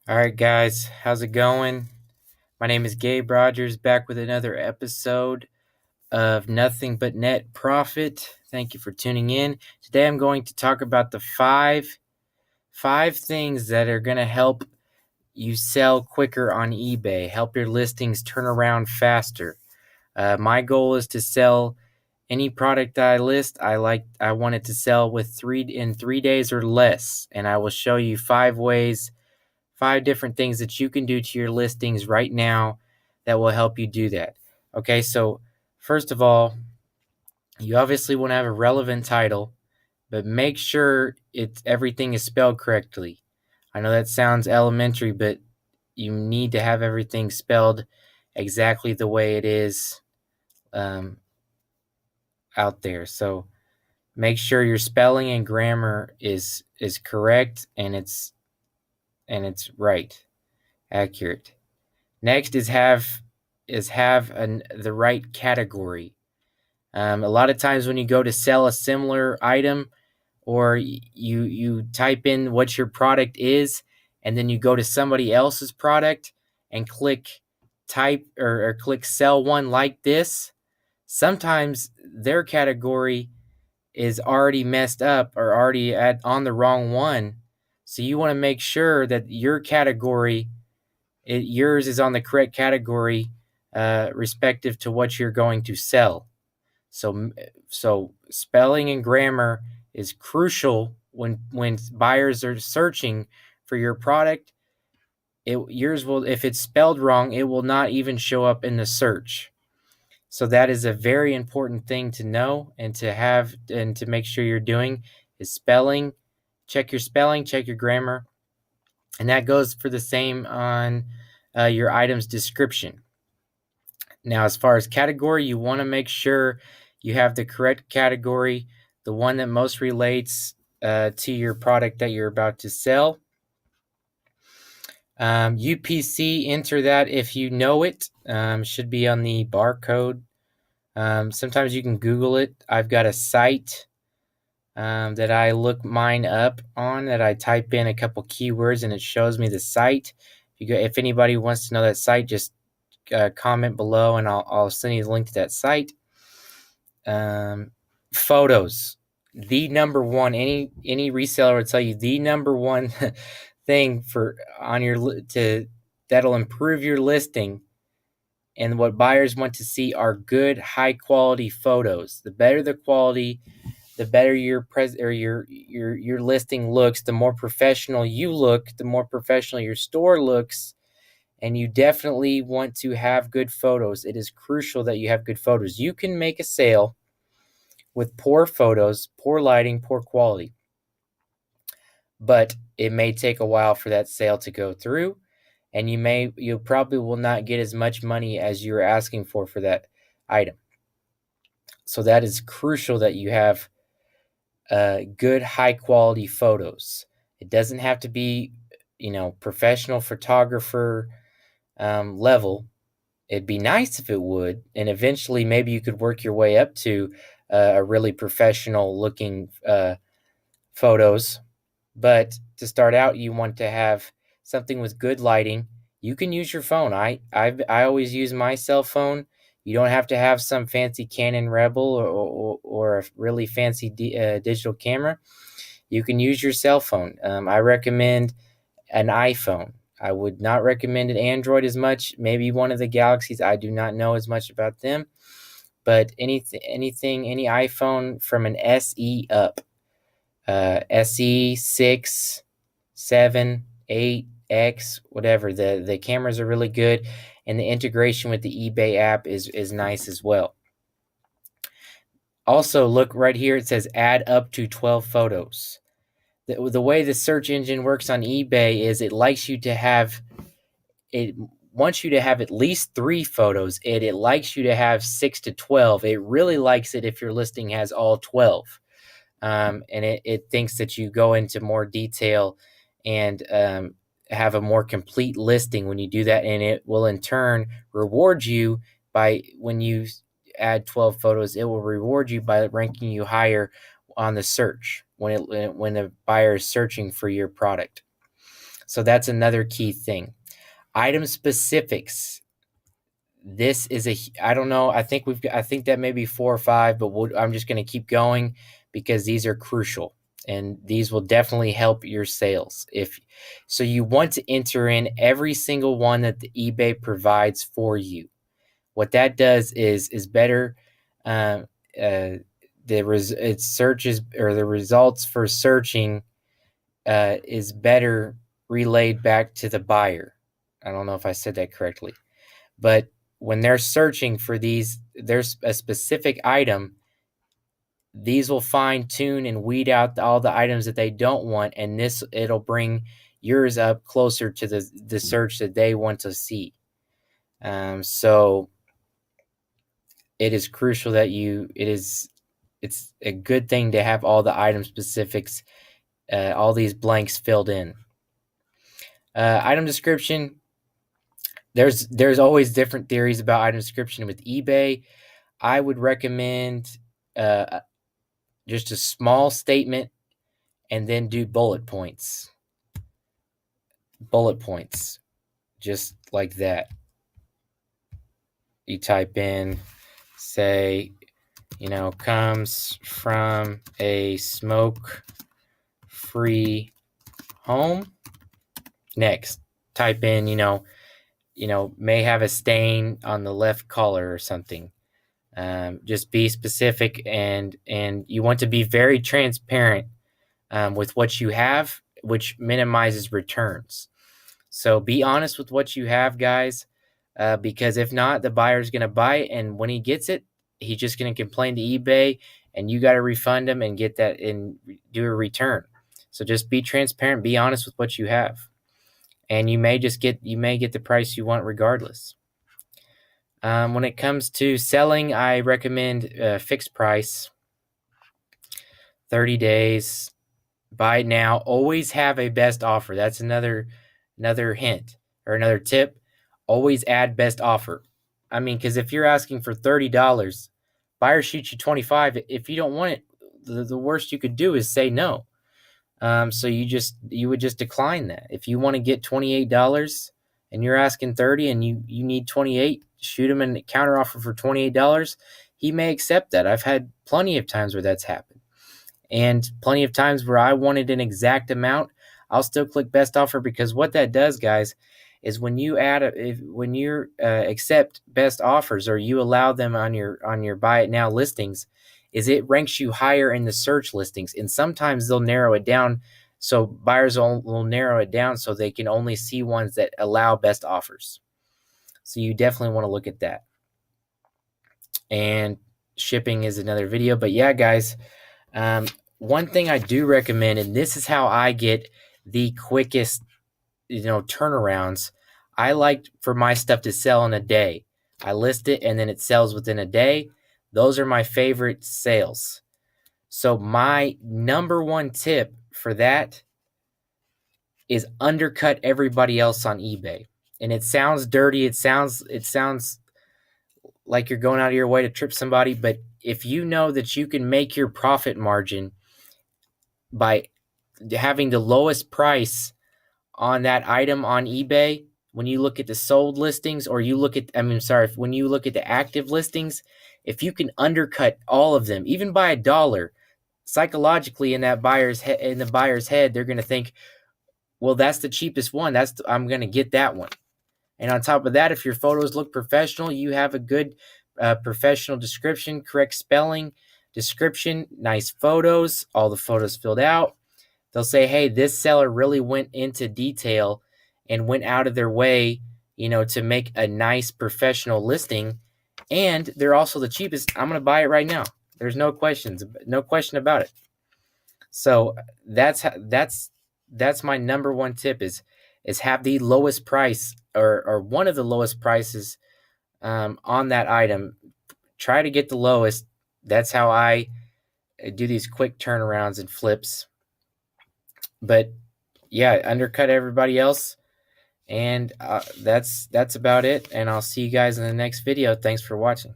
All right, guys, how's it going? My name is Gabe Rogers, back with another episode of Nothing But Net Profit. Thank you for tuning in. Today, I'm going to talk about the five things that are going to help you sell quicker on eBay, help your listings turn around faster. My goal is to sell any product I list. I want it to sell in 3 days or less, and I will show you 5 different things that you can do to your listings right now that will help you do that. Okay, so first of all, you obviously want to have a relevant title, but make sure everything is spelled correctly. I know that sounds elementary, but you need to have everything spelled exactly the way it is um, out there. So make sure your spelling and grammar is correct and it's right, accurate. Next is have the right category. A lot of times when you go to sell a similar item, or you type in what your product is, and then you go to somebody else's product and click type or click sell one like this, sometimes their category is already messed up or already on the wrong one. So you want to make sure that yours is on the correct category, respective to what you're going to sell. So spelling and grammar is crucial when buyers are searching for your product. Yours will, if it's spelled wrong, it will not even show up in the search. So that is a very important thing to know and to have and to make sure you're doing is spelling. Check your spelling, check your grammar, and that goes for the same on your item's description. Now, as far as category, you want to make sure you have the correct category, the one that most relates to your product that you're about to sell. UPC, enter that if you know it. Should be on the barcode. Sometimes you can Google it. I've got a site that I look mine up on, that I type in a couple keywords and it shows me the site. If anybody wants to know that site, just comment below and I'll send you the link to that site. Photos, the number one. Any reseller will tell you the number one thing that'll improve your listing and what buyers want to see are good, high quality photos. The better the quality, the better your listing looks. The more professional you look, the more professional your store looks. And you definitely want to have good photos. It is crucial that you have good photos. You can make a sale with poor photos, poor lighting, poor quality, but it may take a while for that sale to go through, and you probably will not get as much money as you're asking for that item. So that is crucial that you have good, high quality photos. It doesn't have to be, professional photographer level. It'd be nice if it would, and eventually maybe you could work your way up to a really professional looking photos. But to start out, you want to have something with good lighting. You can use your phone. I always use my cell phone. You don't have to have some fancy Canon Rebel or a really fancy digital camera. You can use your cell phone. I recommend an iPhone. I would not recommend an Android as much. Maybe one of the Galaxies. I do not know as much about them. But any iPhone from an SE up, SE 6, 7, 8, X, whatever. The cameras are really good, and the integration with the eBay app is nice as well. Also, look right here. It says add up to 12 photos. The way the search engine works on eBay is it wants you to have at least 3 photos. It likes you to have 6 to 12. It really likes it if your listing has all 12. And it thinks that you go into more detail and have a more complete listing when you do that, and it will in turn reward you when you add 12 photos. It will reward you by ranking you higher on the search when the buyer is searching for your product. So that's another key thing. Item specifics. This is I don't know. I think that may be 4 or 5, but I'm just going to keep going because these are crucial and these will definitely help your sales. If so, you want to enter in every single one that the eBay provides for you. What that does is better. Um, it searches, or the results for searching is better relayed back to the buyer. I don't know if I said that correctly, but when they're searching for there's a specific item, these will fine tune and weed out all the items that they don't want, and it'll bring yours up closer to the search that they want to see. So it is crucial that it's a good thing to have all the item specifics, all these blanks filled in. Item description. There's always different theories about item description with eBay. I would recommend just a small statement and then do bullet points. Bullet points, just like that. You type in, say, comes from a smoke-free home. Next, type in, may have a stain on the left collar or something. Just be specific, and you want to be very transparent with what you have, which minimizes returns. So be honest with what you have, guys, because if not, the buyer's going to buy it, and when he gets it, he's just going to complain to eBay, and you got to refund him and get that and do a return. So just be transparent, be honest with what you have, and you may get the price you want regardless. When it comes to selling, I recommend fixed price, 30 days, buy now. Always have a best offer. That's another hint or another tip. Always add best offer. I mean, because if you're asking for $30, buyer shoots you 25. If you don't want it, the worst you could do is say no. So you would just decline that. If you want to get $28 and you're asking 30 and you need 28, shoot him a counter offer for $28. He may accept that. I've had plenty of times where that's happened, and plenty of times where I wanted an exact amount. I'll still click best offer, because what that does, guys, is when you accept best offers, or you allow them on your buy it now listings, is it ranks you higher in the search listings, and sometimes they'll narrow it down. So buyers will narrow it down so they can only see ones that allow best offers. So you definitely want to look at that. And shipping is another video. But yeah, guys, one thing I do recommend, and this is how I get the quickest, turnarounds. I like for my stuff to sell in a day. I list it and then it sells within a day. Those are my favorite sales. So my number one tip for that is undercut everybody else on eBay. And it sounds dirty. It sounds like you're going out of your way to trip somebody. But if you know that you can make your profit margin by having the lowest price on that item on eBay, when you look at the sold listings, or when you look at the active listings, if you can undercut all of them, even by $1, psychologically in the buyer's head, they're going to think, well, that's the cheapest one. I'm going to get that one. And on top of that, if your photos look professional, you have a good professional description, correct spelling, description, nice photos, all the photos filled out. They'll say, hey, this seller really went into detail and went out of their way, to make a nice professional listing. And they're also the cheapest. I'm going to buy it right now. There's no question about it. So that's my number one tip is have the lowest price, or one of the lowest prices on that item. Try to get the lowest. That's how I do these quick turnarounds and flips. But yeah, undercut everybody else. And that's about it. And I'll see you guys in the next video. Thanks for watching.